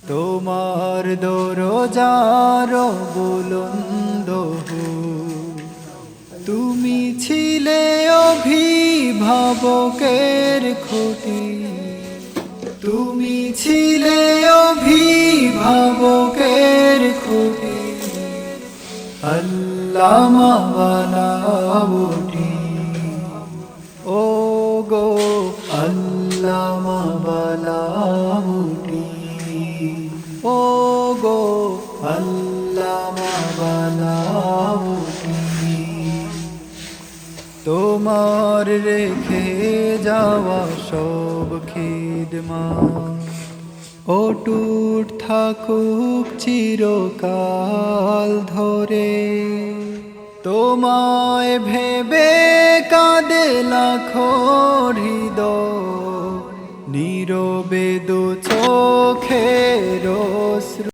তোমার দরজার বুলন্দ তুমি ছিলে অভিভাবকের খুঁটি, তুমি ছিলে অভিভাবকের খুঁটি। আল্লামা বানাউটি ও গো আল্লামা বানাউটি ও গো আল্লামা বানাউটি। তোমার রেখে যাওয়া সব খিদমত অটুট থাকুক চিরকাল ধরে। তোমায় ভেবে কাঁদে লাখো হৃদয়, নীরবে দু চোখের